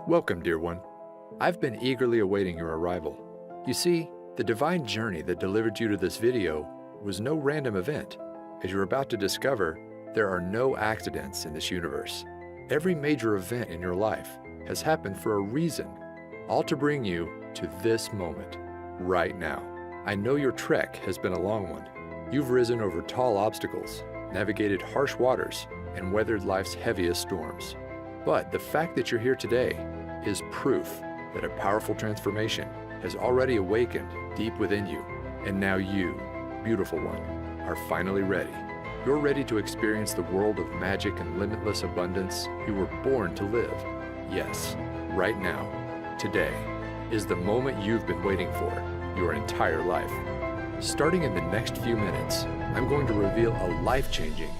Welcome, dear one. I've been eagerly awaiting your arrival. You see, the divine journey that delivered you to this video was no random event. As you're about to discover, there are no accidents in this universe. Every major event in your life has happened for a reason, all to bring you to this moment, right now. I know your trek has been a long one. You've risen over tall obstacles, navigated harsh waters, and weathered life's heaviest storms. But the fact that you're here today is proof that a powerful transformation has already awakened deep within you. And now you, beautiful one, are finally ready. You're ready to experience the world of magic and limitless abundance you were born to live. Yes, right now, today, is the moment you've been waiting for your entire life. Starting in the next few minutes, I'm going to reveal a life-changing,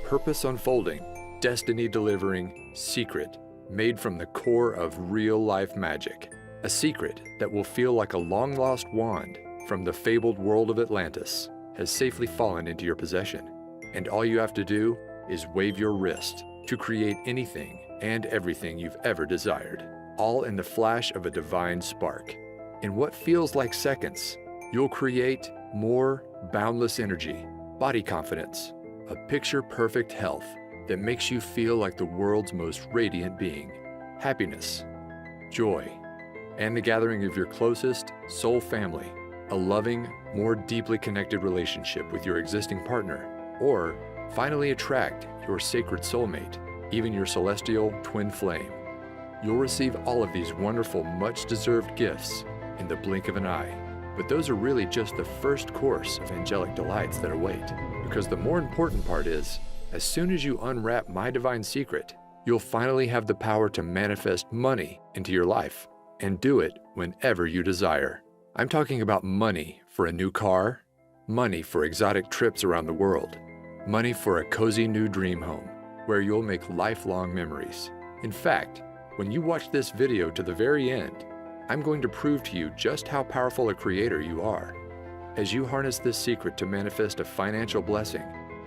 purpose-unfolding, destiny-delivering secret made from the core of real-life magic. A secret that will feel like a long-lost wand from the fabled world of Atlantis has safely fallen into your possession. And all you have to do is wave your wrist to create anything and everything you've ever desired, all in the flash of a divine spark. In what feels like seconds, you'll create more boundless energy, body confidence, a picture-perfect health that makes you feel like the world's most radiant being, happiness, joy, and the gathering of your closest soul family, a loving, more deeply connected relationship with your existing partner, or finally attract your sacred soulmate, even your celestial twin flame. You'll receive all of these wonderful, much-deserved gifts in the blink of an eye. But those are really just the first course of angelic delights that await, because the more important part is, as soon as you unwrap my divine secret, you'll finally have the power to manifest money into your life and do it whenever you desire. I'm talking about money for a new car, money for exotic trips around the world, money for a cozy new dream home where you'll make lifelong memories. In fact, when you watch this video to the very end, I'm going to prove to you just how powerful a creator you are. As you harness this secret to manifest a financial blessing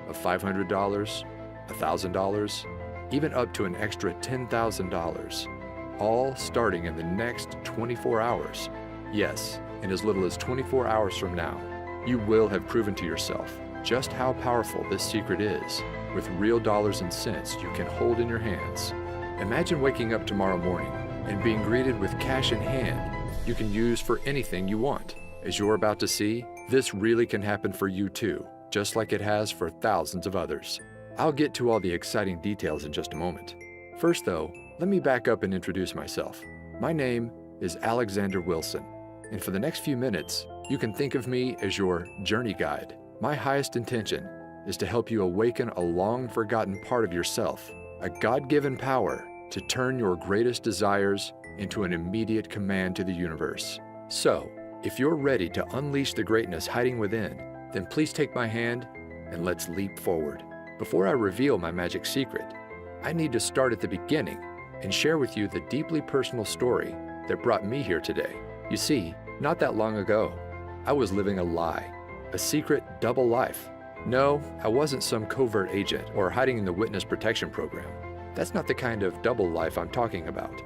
of $500, $1,000, even up to an extra $10,000, all starting in the next 24 hours. Yes, in as little as 24 hours from now, you will have proven to yourself just how powerful this secret is, with real dollars and cents you can hold in your hands. Imagine waking up tomorrow morning and being greeted with cash in hand you can use for anything you want. As you're about to see, this really can happen for you too, just like it has for thousands of others. I'll get to all the exciting details in just a moment. First though, let me back up and introduce myself. My name is Alexander Wilson, and for the next few minutes, you can think of me as your journey guide. My highest intention is to help you awaken a long-forgotten part of yourself, a God-given power to turn your greatest desires into an immediate command to the universe. So, if you're ready to unleash the greatness hiding within, then please take my hand and let's leap forward. Before I reveal my magic secret, I need to start at the beginning and share with you the deeply personal story that brought me here today. You see, not that long ago, I was living a lie, a secret double life. No, I wasn't some covert agent or hiding in the witness protection program. That's not the kind of double life I'm talking about.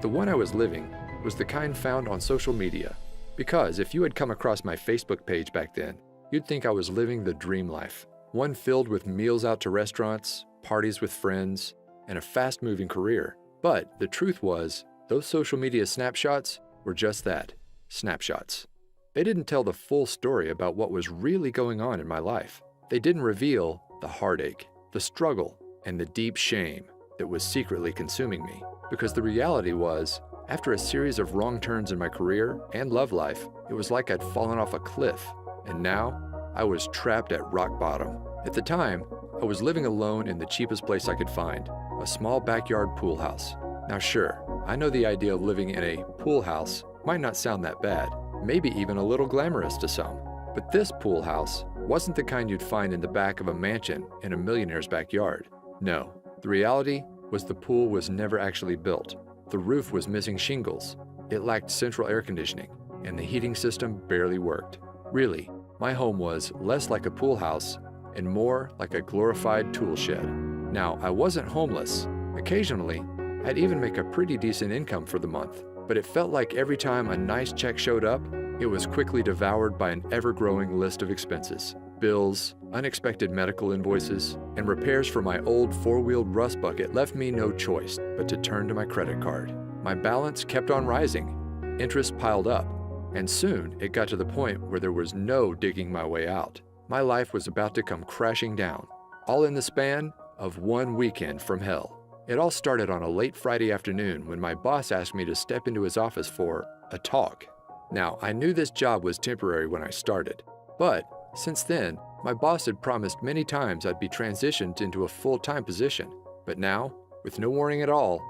The one I was living was the kind found on social media, because if you had come across my Facebook page back then, you'd think I was living the dream life, one filled with meals out to restaurants, parties with friends, and a fast-moving career. But the truth was, those social media snapshots were just that, snapshots. They didn't tell the full story about what was really going on in my life. They didn't reveal the heartache, the struggle, and the deep shame that was secretly consuming me. Because the reality was, after a series of wrong turns in my career and love life, it was like I'd fallen off a cliff, and now I was trapped at rock bottom. At the time, I was living alone in the cheapest place I could find, a small backyard pool house. Now sure, I know the idea of living in a pool house might not sound that bad, maybe even a little glamorous to some. But this pool house wasn't the kind you'd find in the back of a mansion in a millionaire's backyard. No, the reality was the pool was never actually built. The roof was missing shingles, it lacked central air conditioning, and the heating system barely worked. Really, my home was less like a pool house and more like a glorified tool shed. Now, I wasn't homeless. Occasionally, I'd even make a pretty decent income for the month, but it felt like every time a nice check showed up, it was quickly devoured by an ever-growing list of expenses. Bills, unexpected medical invoices, and repairs for my old four-wheeled rust bucket left me no choice but to turn to my credit card. My balance kept on rising, interest piled up, and soon it got to the point where there was no digging my way out. My life was about to come crashing down, all in the span of one weekend from hell. It all started on a late Friday afternoon when my boss asked me to step into his office for a talk. Now, I knew this job was temporary when I started, but since then, my boss had promised many times I'd be transitioned into a full-time position. But now, with no warning at all,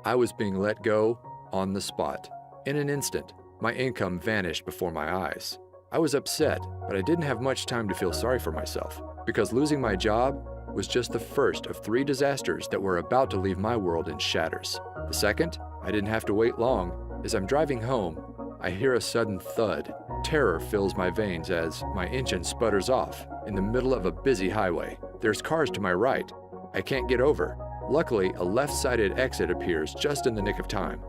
I was being let go on the spot. In an instant, my income vanished before my eyes. I was upset, but I didn't have much time to feel sorry for myself, because losing my job was just the first of 3 disasters that were about to leave my world in shatters. The second, I didn't have to wait long. As I'm driving home, I hear a sudden thud. Terror fills my veins as my engine sputters off in the middle of a busy highway. There's cars to my right. I can't get over. Luckily, a left-sided exit appears just in the nick of time.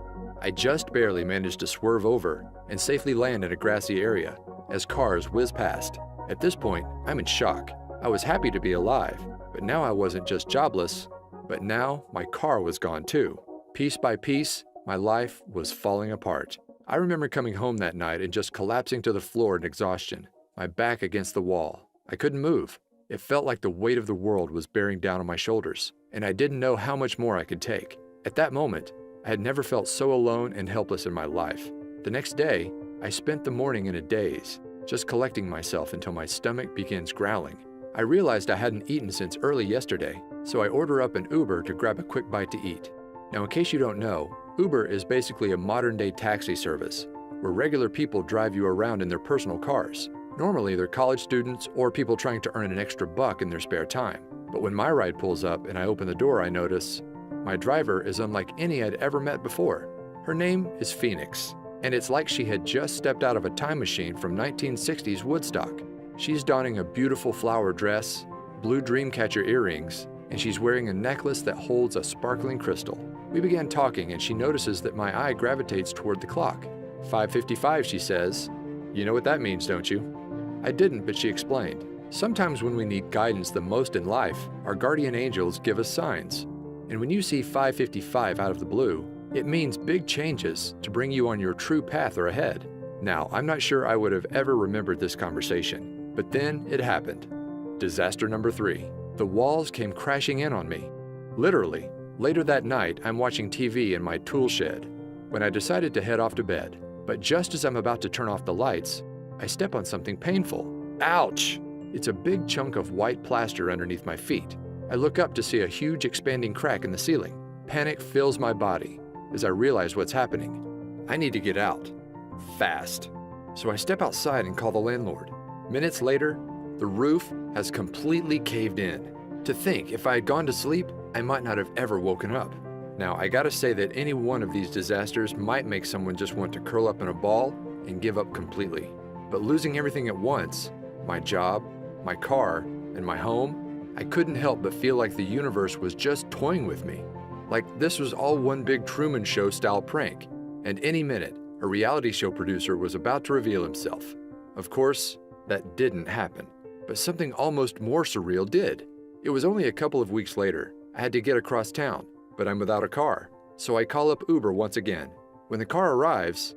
I just barely managed to swerve over and safely land in a grassy area as cars whiz past. At this point, I'm in shock. I was happy to be alive, but now I wasn't just jobless, but now my car was gone too. Piece by piece, my life was falling apart. I remember coming home that night and just collapsing to the floor in exhaustion, my back against the wall. I couldn't move. It felt like the weight of the world was bearing down on my shoulders, and I didn't know how much more I could take. At that moment, I had never felt so alone and helpless in my life. The next day, I spent the morning in a daze, just collecting myself until my stomach begins growling. I realized I hadn't eaten since early yesterday, so I order up an Uber to grab a quick bite to eat. Now, in case you don't know, Uber is basically a modern-day taxi service, where regular people drive you around in their personal cars. Normally, they're college students or people trying to earn an extra buck in their spare time. But when my ride pulls up and I open the door, I notice my driver is unlike any I'd ever met before. Her name is Phoenix, and it's like she had just stepped out of a time machine from 1960s Woodstock. She's donning a beautiful flower dress, blue dreamcatcher earrings, and she's wearing a necklace that holds a sparkling crystal. We began talking, and she notices that my eye gravitates toward the clock. 5:55, she says. You know what that means, don't you? I didn't, but she explained. Sometimes when we need guidance the most in life, our guardian angels give us signs. And when you see 5:55 out of the blue, it means big changes to bring you on your true path or ahead. Now, I'm not sure I would have ever remembered this conversation, but then it happened. Disaster number 3. The walls came crashing in on me. Literally. Later that night, I'm watching TV in my tool shed when I decided to head off to bed. But just as I'm about to turn off the lights, I step on something painful. Ouch! It's a big chunk of white plaster underneath my feet. I look up to see a huge expanding crack in the ceiling. Panic fills my body as I realize what's happening. I need to get out. Fast. So I step outside and call the landlord. Minutes later, the roof has completely caved in. To think, if I had gone to sleep, I might not have ever woken up. Now, I gotta say that any one of these disasters might make someone just want to curl up in a ball and give up completely. But losing everything at once, my job, my car, and my home, I couldn't help but feel like the universe was just toying with me. Like this was all one big Truman Show style prank, and any minute, a reality show producer was about to reveal himself. Of course, that didn't happen, but something almost more surreal did. It was only a couple of weeks later. I had to get across town, but I'm without a car, so I call up Uber once again. When the car arrives,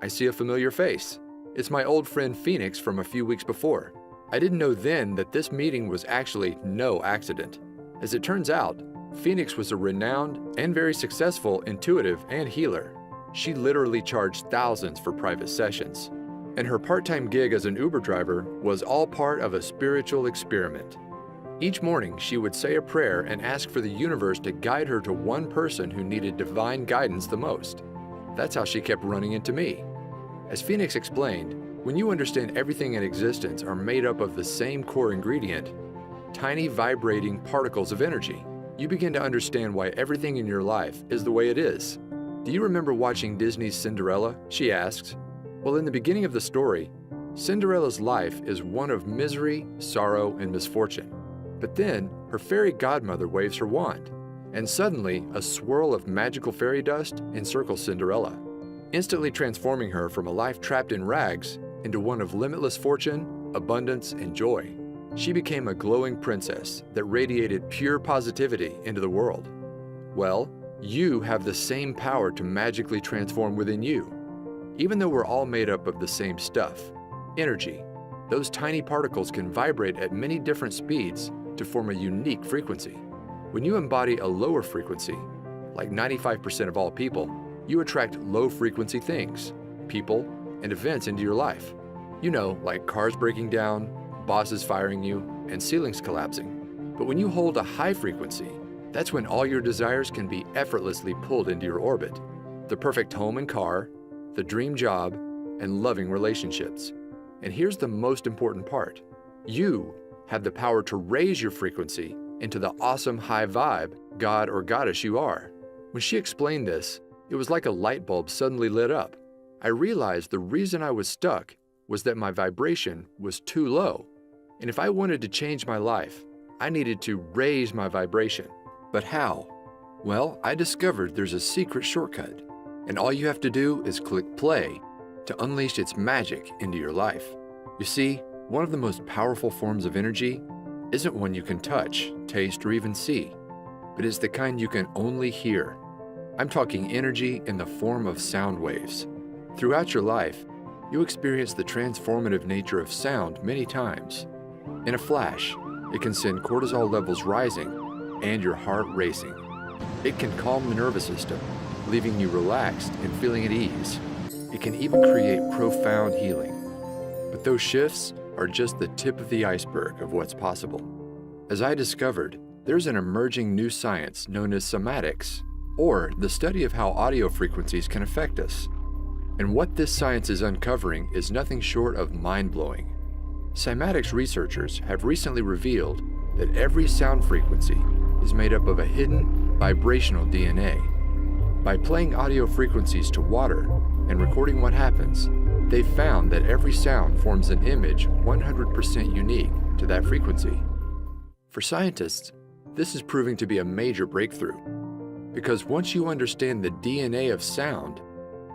I see a familiar face. It's my old friend Phoenix from a few weeks before. I didn't know then that this meeting was actually no accident. As it turns out, Phoenix was a renowned and very successful intuitive and healer. She literally charged thousands for private sessions. And her part-time gig as an Uber driver was all part of a spiritual experiment. Each morning, she would say a prayer and ask for the universe to guide her to one person who needed divine guidance the most. That's how she kept running into me. As Phoenix explained, when you understand everything in existence are made up of the same core ingredient, tiny vibrating particles of energy, you begin to understand why everything in your life is the way it is. Do you remember watching Disney's Cinderella? She asks. Well, in the beginning of the story, Cinderella's life is one of misery, sorrow, and misfortune. But then, her fairy godmother waves her wand, and suddenly a swirl of magical fairy dust encircles Cinderella, instantly transforming her from a life trapped in rags into one of limitless fortune, abundance, and joy. She became a glowing princess that radiated pure positivity into the world. Well, you have the same power to magically transform within you. Even though we're all made up of the same stuff, energy, those tiny particles can vibrate at many different speeds to form a unique frequency. When you embody a lower frequency, like 95% of all people, you attract low-frequency things, people, and events into your life. You know, like cars breaking down, bosses firing you, and ceilings collapsing. But when you hold a high frequency, that's when all your desires can be effortlessly pulled into your orbit. The perfect home and car, the dream job, and loving relationships. And here's the most important part. You have the power to raise your frequency into the awesome high vibe god or goddess you are. When she explained this, it was like a light bulb suddenly lit up. I realized the reason I was stuck was that my vibration was too low. And if I wanted to change my life, I needed to raise my vibration. But how? Well, I discovered there's a secret shortcut, and all you have to do is click play to unleash its magic into your life. You see, one of the most powerful forms of energy isn't one you can touch, taste, or even see, but is the kind you can only hear. I'm talking energy in the form of sound waves. Throughout your life, you experience the transformative nature of sound many times. In a flash, it can send cortisol levels rising and your heart racing. It can calm the nervous system, leaving you relaxed and feeling at ease. It can even create profound healing. But those shifts are just the tip of the iceberg of what's possible. As I discovered, there's an emerging new science known as somatics, or the study of how audio frequencies can affect us. And what this science is uncovering is nothing short of mind-blowing. Cymatics researchers have recently revealed that every sound frequency is made up of a hidden vibrational DNA. By playing audio frequencies to water and recording what happens, they've found that every sound forms an image 100% unique to that frequency. For scientists, this is proving to be a major breakthrough, because once you understand the DNA of sound,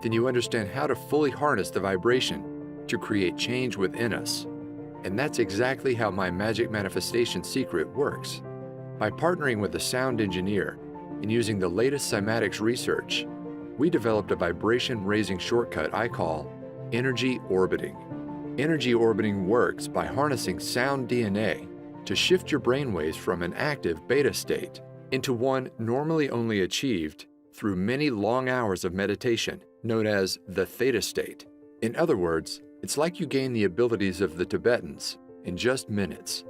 then you understand how to fully harness the vibration to create change within us. And that's exactly how my magic manifestation secret works. By partnering with a sound engineer and using the latest cymatics research, we developed a vibration-raising shortcut I call energy orbiting. Energy orbiting works by harnessing sound DNA to shift your brainwaves from an active beta state into one normally only achieved through many long hours of meditation, known as the theta state. In other words, it's like you gain the abilities of the Tibetans in just minutes.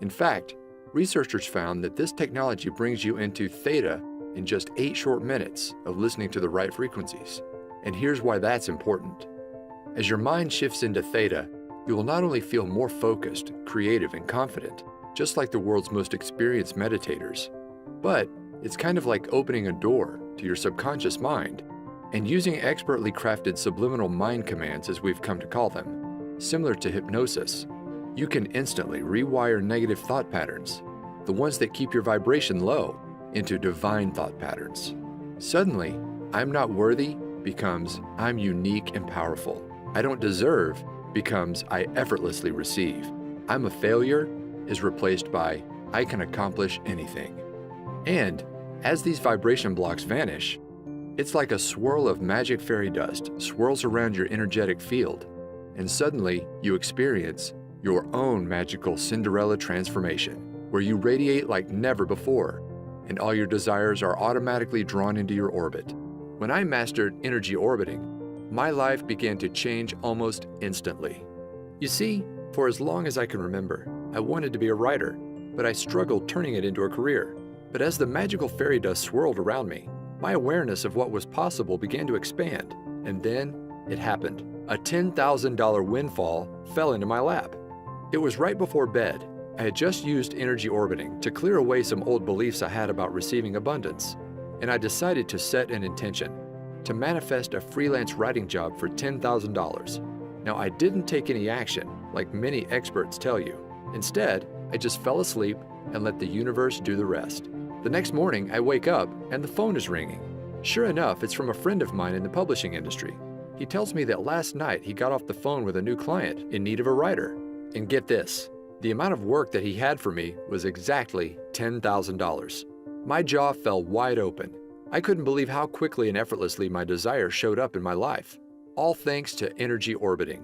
In fact, researchers found that this technology brings you into theta in just 8 short minutes of listening to the right frequencies. And here's why that's important. As your mind shifts into theta, you will not only feel more focused, creative, and confident, just like the world's most experienced meditators, but it's kind of like opening a door to your subconscious mind and using expertly crafted subliminal mind commands, as we've come to call them. Similar to hypnosis, you can instantly rewire negative thought patterns, the ones that keep your vibration low, into divine thought patterns. Suddenly, I'm not worthy becomes I'm unique and powerful. I don't deserve becomes I effortlessly receive. I'm a failure is replaced by I can accomplish anything. And as these vibration blocks vanish, it's like a swirl of magic fairy dust swirls around your energetic field, and suddenly you experience your own magical Cinderella transformation, where you radiate like never before, and all your desires are automatically drawn into your orbit. When I mastered energy orbiting, my life began to change almost instantly. You see, for as long as I can remember, I wanted to be a writer, but I struggled turning it into a career. But as the magical fairy dust swirled around me, my awareness of what was possible began to expand, and then it happened. A $10,000 windfall fell into my lap. It was right before bed. I had just used energy orbiting to clear away some old beliefs I had about receiving abundance, and I decided to set an intention to manifest a freelance writing job for $10,000. Now, I didn't take any action, like many experts tell you. Instead, I just fell asleep and let the universe do the rest. The next morning, I wake up and the phone is ringing. Sure enough, it's from a friend of mine in the publishing industry. He tells me that last night he got off the phone with a new client in need of a writer. And get this, the amount of work that he had for me was exactly $10,000. My jaw fell wide open. I couldn't believe how quickly and effortlessly my desire showed up in my life, all thanks to energy orbiting.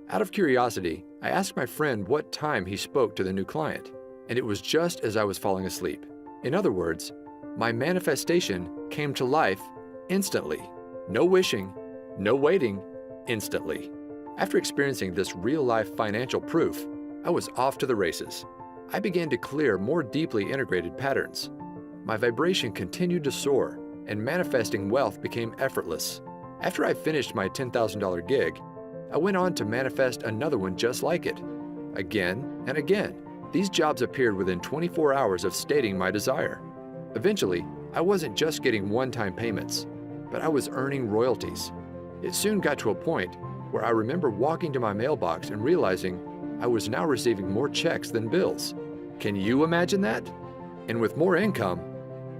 Out of curiosity, I asked my friend what time he spoke to the new client, and it was just as I was falling asleep. In other words, my manifestation came to life instantly. No wishing, no waiting, instantly. After experiencing this real-life financial proof, I was off to the races. I began to clear more deeply integrated patterns. My vibration continued to soar, and manifesting wealth became effortless. After I finished my $10,000 gig, I went on to manifest another one just like it. Again and again, these jobs appeared within 24 hours of stating my desire. Eventually, I wasn't just getting one-time payments, but I was earning royalties. It soon got to a point where I remember walking to my mailbox and realizing I was now receiving more checks than bills. Can you imagine that? And with more income,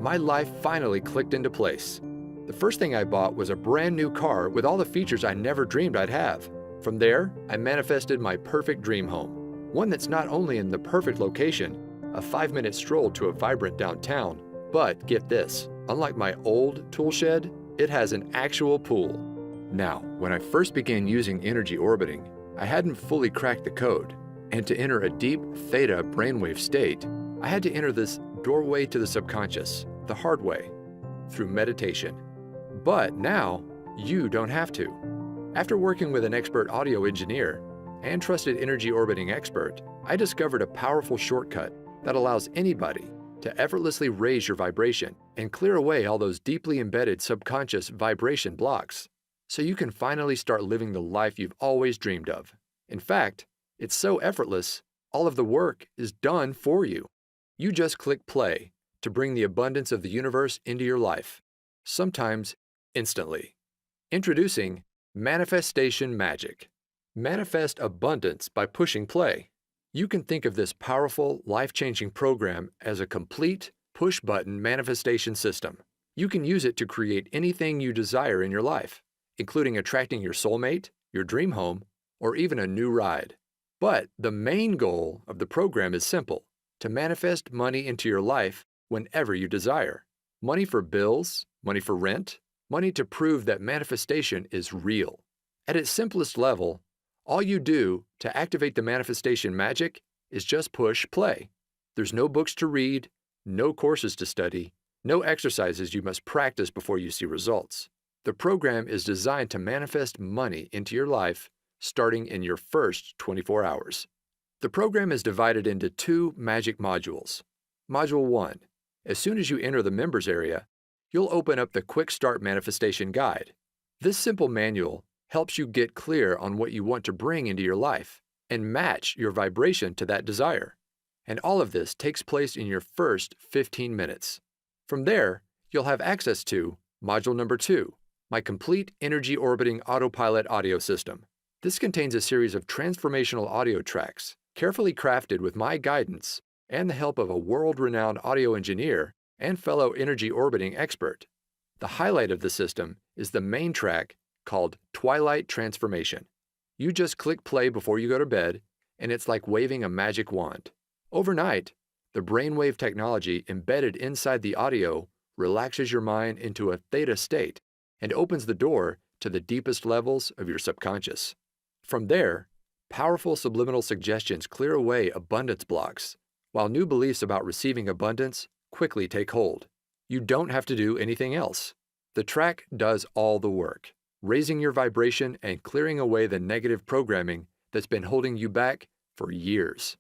my life finally clicked into place. The first thing I bought was a brand new car with all the features I never dreamed I'd have. From there, I manifested my perfect dream home, one that's not only in the perfect location, a 5-minute stroll to a vibrant downtown, but get this, unlike my old tool shed, it has an actual pool. Now, when I first began using energy orbiting, I hadn't fully cracked the code, and to enter a deep theta brainwave state, I had to enter this doorway to the subconscious, the hard way, through meditation. But now, you don't have to. After working with an expert audio engineer and trusted energy orbiting expert, I discovered a powerful shortcut that allows anybody to effortlessly raise your vibration and clear away all those deeply embedded subconscious vibration blocks, so you can finally start living the life you've always dreamed of. In fact, it's so effortless, all of the work is done for you. You just click play to bring the abundance of the universe into your life, sometimes instantly. Introducing Manifestation Magic. Manifest abundance by pushing play. You can think of this powerful, life-changing program as a complete, push-button manifestation system. You can use it to create anything you desire in your life, including attracting your soulmate, your dream home, or even a new ride. But the main goal of the program is simple: to manifest money into your life whenever you desire. Money for bills, money for rent, money to prove that manifestation is real. At its simplest level, all you do to activate the manifestation magic is just push play. There's no books to read, no courses to study, no exercises you must practice before you see results. The program is designed to manifest money into your life starting in your first 24 hours. The program is divided into 2 magic modules. Module 1. As soon as you enter the members area, you'll open up the Quick Start Manifestation Guide. This simple manual helps you get clear on what you want to bring into your life and match your vibration to that desire. And all of this takes place in your first 15 minutes. From there, you'll have access to Module number 2, my complete energy orbiting autopilot audio system. This contains a series of transformational audio tracks, carefully crafted with my guidance and the help of a world-renowned audio engineer and fellow energy orbiting expert. The highlight of the system is the main track called Twilight Transformation. You just click play before you go to bed, and it's like waving a magic wand. Overnight, the brainwave technology embedded inside the audio relaxes your mind into a theta state and opens the door to the deepest levels of your subconscious. From there, powerful subliminal suggestions clear away abundance blocks, while new beliefs about receiving abundance quickly take hold. You don't have to do anything else. The track does all the work, raising your vibration and clearing away the negative programming that's been holding you back for years.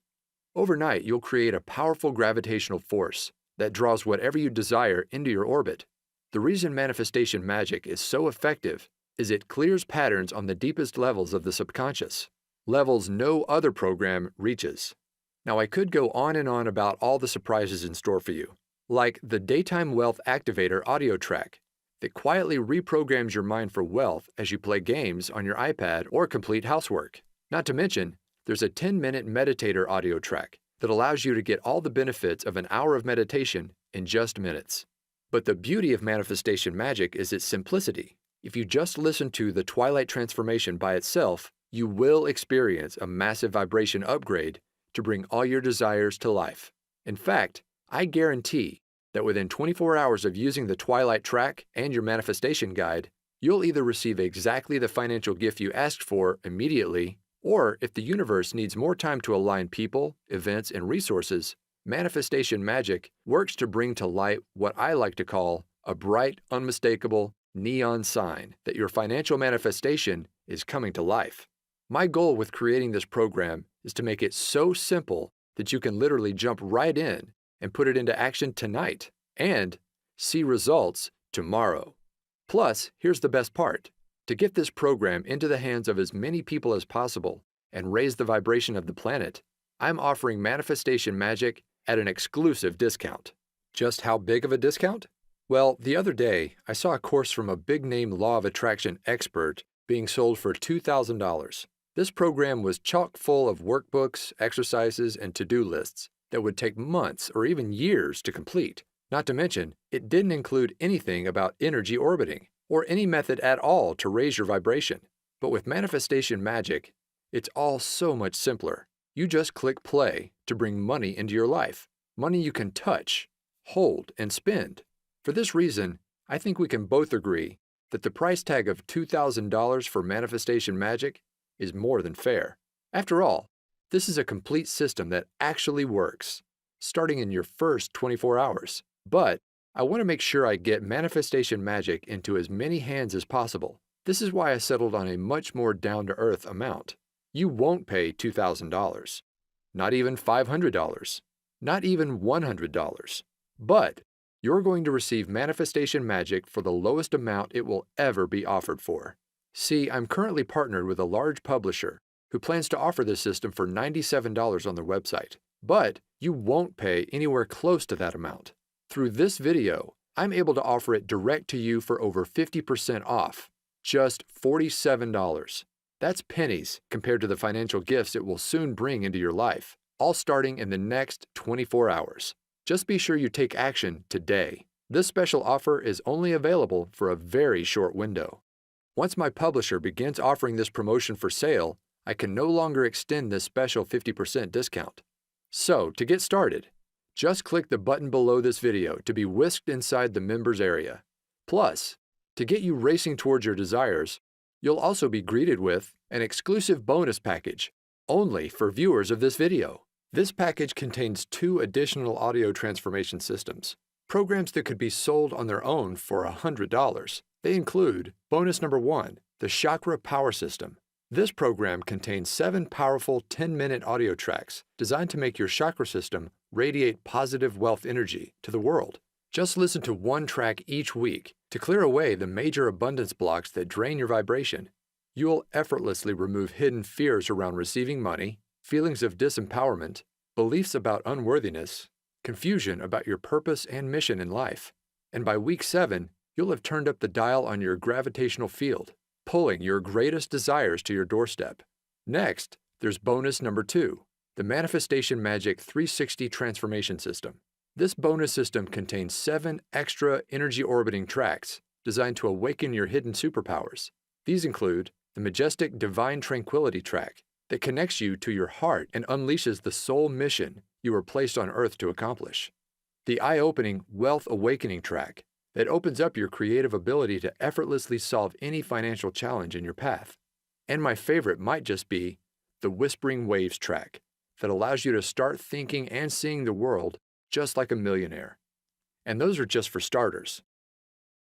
Overnight, you'll create a powerful gravitational force that draws whatever you desire into your orbit. The reason manifestation magic is so effective is it clears patterns on the deepest levels of the subconscious, levels no other program reaches. Now, I could go on and on about all the surprises in store for you, like the Daytime Wealth Activator audio track that quietly reprograms your mind for wealth as you play games on your iPad or complete housework. Not to mention, there's a 10-minute meditator audio track that allows you to get all the benefits of an hour of meditation in just minutes. But the beauty of manifestation magic is its simplicity. If you just listen to the Twilight Transformation by itself, you will experience a massive vibration upgrade to bring all your desires to life. In fact, I guarantee that within 24 hours of using the Twilight track and your manifestation guide, you'll either receive exactly the financial gift you asked for immediately, or if the universe needs more time to align people, events, and resources, manifestation magic works to bring to light what I like to call a bright, unmistakable neon sign that your financial manifestation is coming to life. My goal with creating this program is to make it so simple that you can literally jump right in and put it into action tonight and see results tomorrow. Plus, here's the best part. To get this program into the hands of as many people as possible and raise the vibration of the planet, I'm offering manifestation magic at an exclusive discount. Just how big of a discount? Well, the other day, I saw a course from a big-name law of attraction expert being sold for $2,000. This program was chock full of workbooks, exercises, and to-do lists that would take months or even years to complete. Not to mention, it didn't include anything about energy orbiting or any method at all to raise your vibration. But with manifestation magic, it's all so much simpler. You just click play to bring money into your life, money you can touch, hold, and spend. For this reason, I think we can both agree that the price tag of $2,000 for manifestation magic is more than fair. After all, this is a complete system that actually works, starting in your first 24 hours. But I want to make sure I get manifestation magic into as many hands as possible. This is why I settled on a much more down-to-earth amount. You won't pay $2,000, not even $500, not even $100. But you're going to receive manifestation magic for the lowest amount it will ever be offered for. See, I'm currently partnered with a large publisher who plans to offer this system for $97 on their website. But you won't pay anywhere close to that amount. Through this video, I'm able to offer it direct to you for over 50% off, just $47. That's pennies compared to the financial gifts it will soon bring into your life, all starting in the next 24 hours. Just be sure you take action today. This special offer is only available for a very short window. Once my publisher begins offering this promotion for sale, I can no longer extend this special 50% discount. So, to get started, just click the button below this video to be whisked inside the members area. Plus, to get you racing towards your desires, you'll also be greeted with an exclusive bonus package only for viewers of this video. This package contains 2 additional audio transformation systems, programs that could be sold on their own for $100. They include bonus number 1, the Chakra Power System. This program contains 7 powerful 10-minute audio tracks designed to make your chakra system radiate positive wealth energy to the world. Just listen to 1 track each week to clear away the major abundance blocks that drain your vibration. You'll effortlessly remove hidden fears around receiving money, feelings of disempowerment, beliefs about unworthiness, confusion about your purpose and mission in life. And by week 7, you'll have turned up the dial on your gravitational field, pulling your greatest desires to your doorstep. Next, there's bonus number 2, the Manifestation Magic 360 Transformation System. This bonus system contains 7 extra energy orbiting tracks designed to awaken your hidden superpowers. These include the majestic Divine Tranquility track that connects you to your heart and unleashes the soul mission you were placed on Earth to accomplish. The eye-opening Wealth Awakening track that opens up your creative ability to effortlessly solve any financial challenge in your path. And my favorite might just be the Whispering Waves track that allows you to start thinking and seeing the world just like a millionaire. And those are just for starters.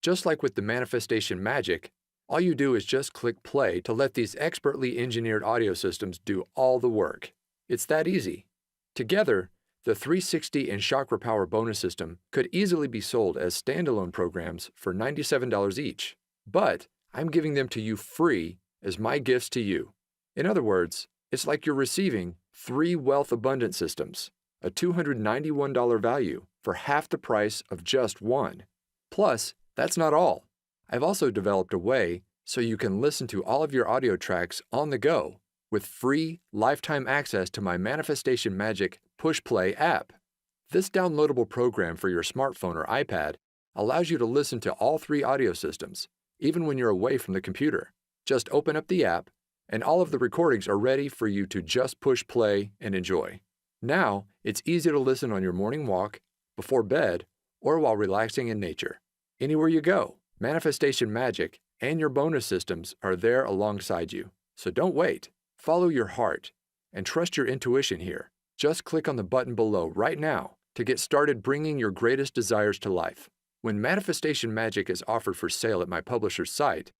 Just like with the manifestation magic, all you do is just click play to let these expertly engineered audio systems do all the work. It's that easy. Together, the 360 and Chakra Power bonus system could easily be sold as standalone programs for $97 each, but I'm giving them to you free as my gifts to you. In other words, it's like you're receiving 3 wealth abundance systems, a $291 value for half the price of just 1. Plus, that's not all. I've also developed a way so you can listen to all of your audio tracks on the go with free lifetime access to my Manifestation Magic Push Play app. This downloadable program for your smartphone or iPad allows you to listen to all three audio systems, even when you're away from the computer. Just open up the app, and all of the recordings are ready for you to just push play and enjoy. Now, it's easy to listen on your morning walk, before bed, or while relaxing in nature. Anywhere you go, Manifestation Magic and your bonus systems are there alongside you. So don't wait. Follow your heart and trust your intuition here. Just click on the button below right now to get started bringing your greatest desires to life. When Manifestation Magic is offered for sale at my publisher's site,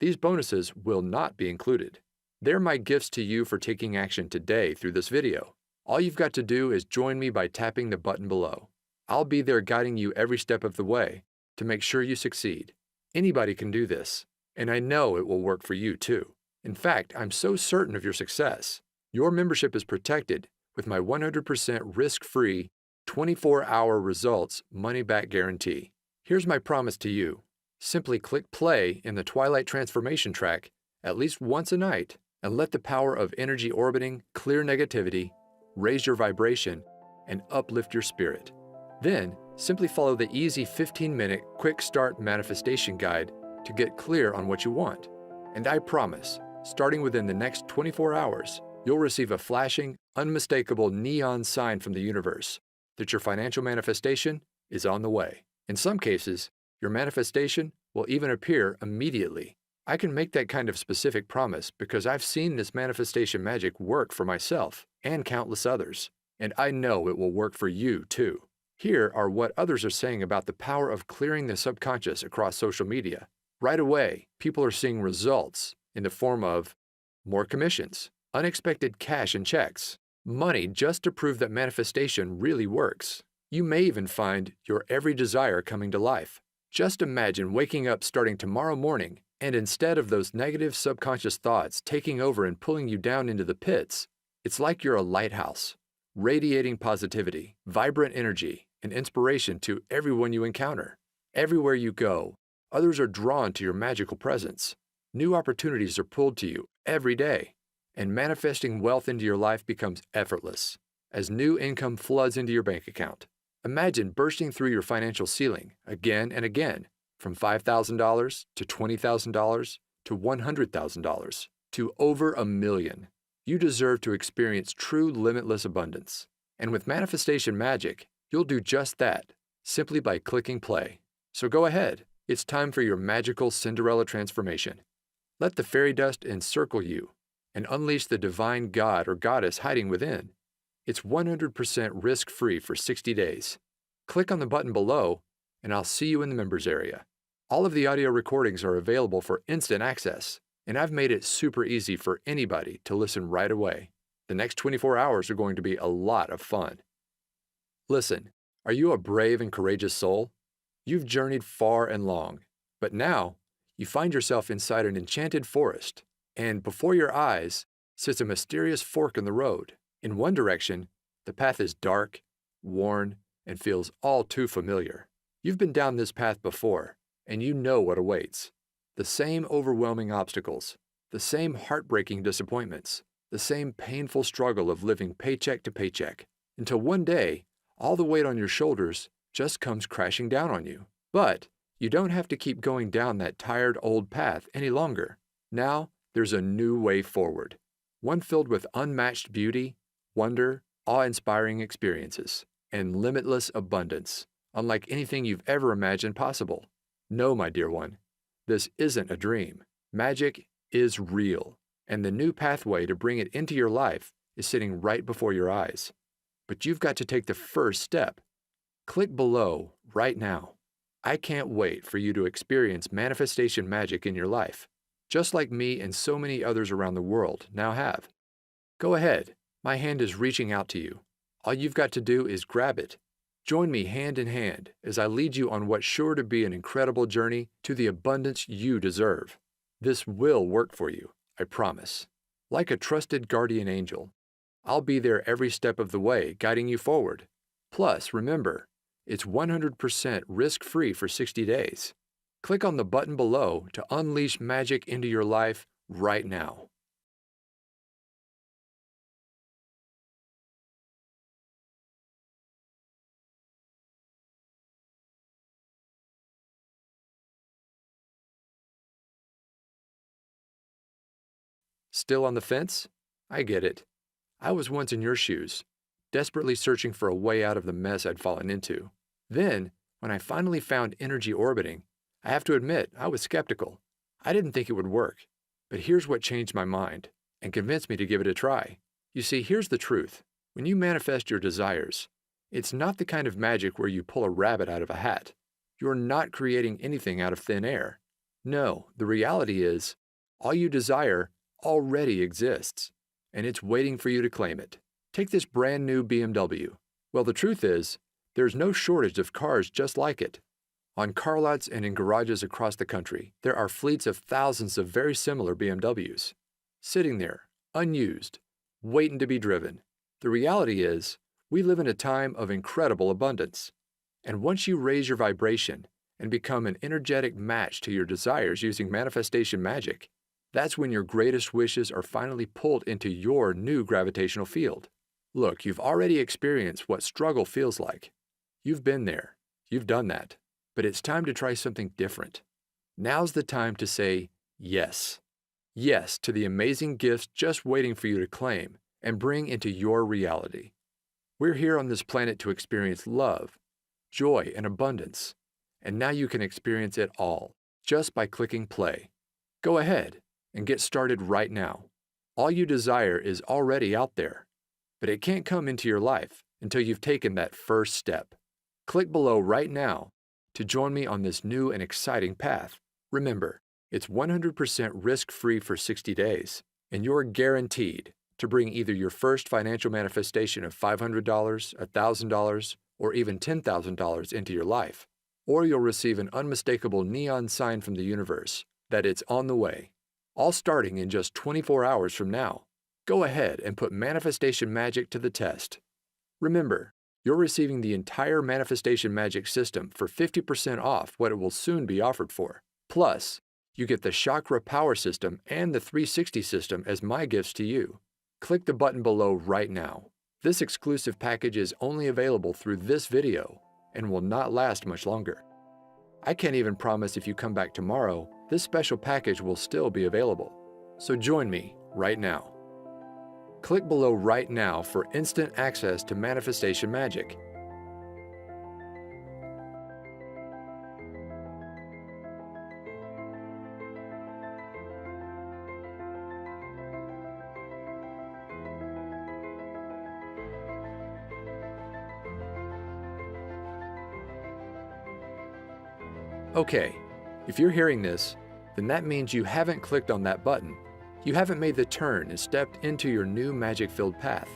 these bonuses will not be included. They're my gifts to you for taking action today through this video. All you've got to do is join me by tapping the button below. I'll be there guiding you every step of the way to make sure you succeed. Anybody can do this, and I know it will work for you too. In fact, I'm so certain of your success. Your membership is protected with my 100% risk-free, 24-hour results money-back guarantee. Here's my promise to you. Simply click play in the Twilight Transformation track at least once a night and let the power of energy orbiting clear negativity, raise your vibration, and uplift your spirit. Then, simply follow the easy 15-minute quick start manifestation guide to get clear on what you want. And I promise, starting within the next 24 hours, you'll receive a flashing, unmistakable neon sign from the universe that your financial manifestation is on the way. In some cases, your manifestation will even appear immediately. I can make that kind of specific promise because I've seen this manifestation magic work for myself and countless others, and I know it will work for you too. Here are what others are saying about the power of clearing the subconscious across social media. Right away, people are seeing results in the form of more commissions, unexpected cash and checks, money just to prove that manifestation really works. You may even find your every desire coming to life. Just imagine waking up starting tomorrow morning, and instead of those negative subconscious thoughts taking over and pulling you down into the pits, it's like you're a lighthouse, radiating positivity, vibrant energy, and inspiration to everyone you encounter. Everywhere you go, others are drawn to your magical presence. New opportunities are pulled to you every day, and manifesting wealth into your life becomes effortless as new income floods into your bank account. Imagine bursting through your financial ceiling again and again, from $5,000 to $20,000 to $100,000 to over $1 million. You deserve to experience true limitless abundance. And with Manifestation Magic, you'll do just that, simply by clicking play. So go ahead, it's time for your magical Cinderella transformation. Let the fairy dust encircle you and unleash the divine god or goddess hiding within. It's 100% risk-free for 60 days. Click on the button below, and I'll see you in the members area. All of the audio recordings are available for instant access, and I've made it super easy for anybody to listen right away. The next 24 hours are going to be a lot of fun. Listen, are you a brave and courageous soul? You've journeyed far and long, but now you find yourself inside an enchanted forest, and before your eyes sits a mysterious fork in the road. In one direction, the path is dark, worn, and feels all too familiar. You've been down this path before, and you know what awaits. The same overwhelming obstacles, the same heartbreaking disappointments, the same painful struggle of living paycheck to paycheck, until one day, all the weight on your shoulders just comes crashing down on you. But you don't have to keep going down that tired old path any longer. Now, there's a new way forward, one filled with unmatched beauty, wonder, awe-inspiring experiences, and limitless abundance, unlike anything you've ever imagined possible. No, my dear one, this isn't a dream. Magic is real, and the new pathway to bring it into your life is sitting right before your eyes. But you've got to take the first step. Click below right now. I can't wait for you to experience manifestation magic in your life, just like me and so many others around the world now have. Go ahead. My hand is reaching out to you. All you've got to do is grab it. Join me hand in hand as I lead you on what's sure to be an incredible journey to the abundance you deserve. This will work for you, I promise. Like a trusted guardian angel, I'll be there every step of the way, guiding you forward. Plus, remember, it's 100% risk-free for 60 days. Click on the button below to unleash magic into your life right now. Still on the fence? I get it. I was once in your shoes, desperately searching for a way out of the mess I'd fallen into. Then, when I finally found energy orbiting, I have to admit I was skeptical. I didn't think it would work. But here's what changed my mind and convinced me to give it a try. You see, here's the truth. When you manifest your desires, it's not the kind of magic where you pull a rabbit out of a hat. You're not creating anything out of thin air. No, the reality is, all you desire already exists, and it's waiting for you to claim it. Take this brand new BMW. Well, the truth is, there's no shortage of cars just like it. On car lots and in garages across the country, there are fleets of thousands of very similar BMWs, sitting there, unused, waiting to be driven. The reality is, we live in a time of incredible abundance. And once you raise your vibration and become an energetic match to your desires using manifestation magic, that's when your greatest wishes are finally pulled into your new gravitational field. Look, you've already experienced what struggle feels like. You've been there. You've done that. But it's time to try something different. Now's the time to say yes. Yes to the amazing gifts just waiting for you to claim and bring into your reality. We're here on this planet to experience love, joy, and abundance. And now you can experience it all just by clicking play. Go ahead and get started right now. All you desire is already out there, but it can't come into your life until you've taken that first step. Click below right now to join me on this new and exciting path. Remember, it's 100% risk-free for 60 days, and you're guaranteed to bring either your first financial manifestation of $500, $1,000, or even $10,000 into your life, or you'll receive an unmistakable neon sign from the universe that it's on the way, all starting in just 24 hours from now. Go ahead and put manifestation magic to the test. Remember, you're receiving the entire manifestation magic system for 50% off what it will soon be offered for. Plus, you get the chakra power system and the 360 system as my gifts to you. Click the button below right now. This exclusive package is only available through this video and will not last much longer. I can't even promise if you come back tomorrow, this special package will still be available. So join me right now. Click below right now for instant access to manifestation magic. Okay, if you're hearing this, then that means you haven't clicked on that button. You haven't made the turn and stepped into your new magic-filled path.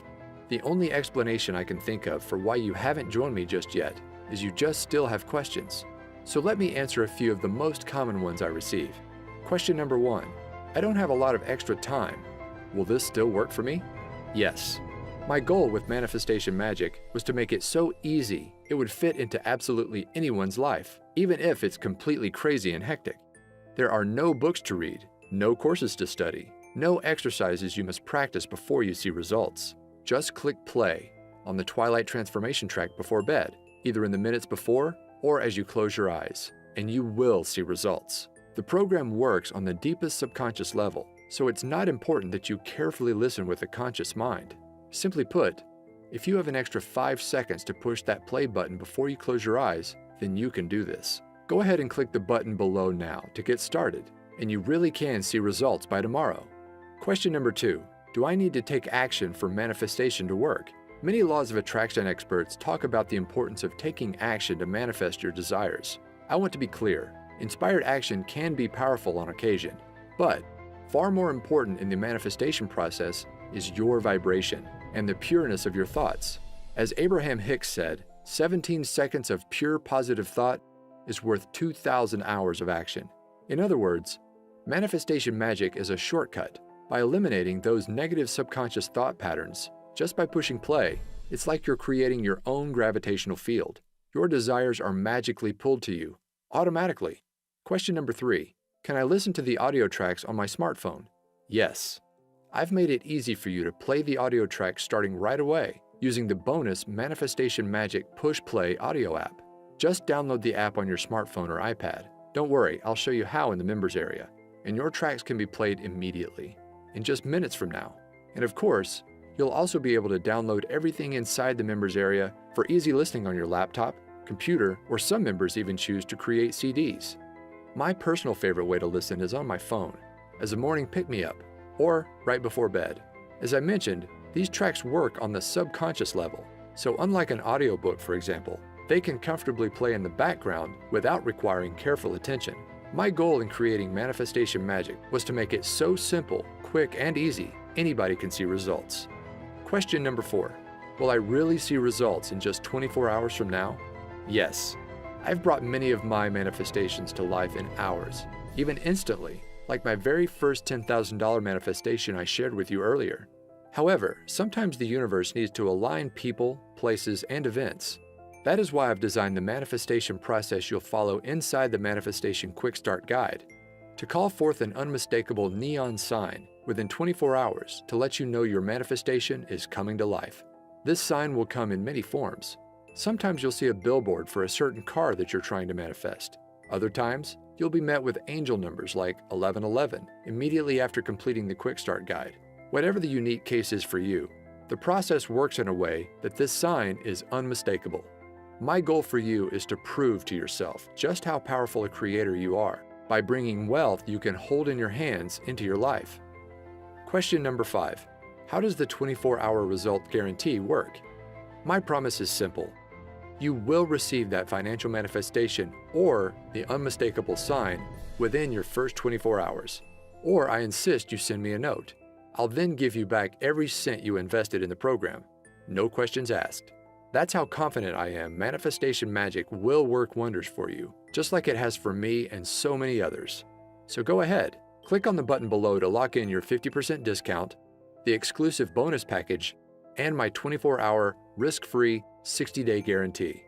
The only explanation I can think of for why you haven't joined me just yet is you just still have questions. So let me answer a few of the most common ones I receive. Question number 1. I don't have a lot of extra time. Will this still work for me? Yes. My goal with manifestation magic was to make it so easy it would fit into absolutely anyone's life, even if it's completely crazy and hectic. There are no books to read, no courses to study, no exercises you must practice before you see results. Just click play on the Twilight Transformation track before bed, either in the minutes before or as you close your eyes, and you will see results. The program works on the deepest subconscious level, so it's not important that you carefully listen with a conscious mind. Simply put, if you have an extra 5 seconds to push that play button before you close your eyes, then you can do this. Go ahead and click the button below now to get started, and you really can see results by tomorrow. Question number 2. Do I need to take action for manifestation to work? Many laws of attraction experts talk about the importance of taking action to manifest your desires. I want to be clear, inspired action can be powerful on occasion, but far more important in the manifestation process is your vibration and the pureness of your thoughts. As Abraham Hicks said, 17 seconds of pure positive thought is worth 2,000 hours of action. In other words, manifestation magic is a shortcut. By eliminating those negative subconscious thought patterns, just by pushing play, it's like you're creating your own gravitational field. Your desires are magically pulled to you, automatically. Question number 3. Can I listen to the audio tracks on my smartphone? Yes. I've made it easy for you to play the audio tracks starting right away using the bonus Manifestation Magic Push Play audio app. Just download the app on your smartphone or iPad. Don't worry, I'll show you how in the members area, and your tracks can be played immediately. in just minutes from now. And of course, you'll also be able to download everything inside the members area for easy listening on your laptop, computer, or some members even choose to create CDs. My personal favorite way to listen is on my phone, as a morning pick-me-up, or right before bed. As I mentioned, these tracks work on the subconscious level, so unlike an audiobook, for example, they can comfortably play in the background without requiring careful attention. My goal in creating Manifestation Magic was to make it so simple, quick, and easy, anybody can see results. Question number 4. Will I really see results in just 24 hours from now? Yes. I've brought many of my manifestations to life in hours, even instantly, like my very first $10,000 manifestation I shared with you earlier. However, sometimes the universe needs to align people, places, and events. That is why I've designed the manifestation process you'll follow inside the Manifestation Quick Start Guide, to call forth an unmistakable neon sign within 24 hours to let you know your manifestation is coming to life. This sign will come in many forms. Sometimes you'll see a billboard for a certain car that you're trying to manifest. Other times, you'll be met with angel numbers like 1111 immediately after completing the Quick Start Guide. Whatever the unique case is for you, the process works in a way that this sign is unmistakable. My goal for you is to prove to yourself just how powerful a creator you are by bringing wealth you can hold in your hands into your life. Question number 5. How does the 24-hour result guarantee work? My promise is simple. You will receive that financial manifestation or the unmistakable sign within your first 24 hours. Or I insist you send me a note. I'll then give you back every cent you invested in the program. No questions asked. That's how confident I am Manifestation Magic will work wonders for you, just like it has for me and so many others. So go ahead, click on the button below to lock in your 50% discount, the exclusive bonus package, and my 24-hour risk-free 60-day guarantee.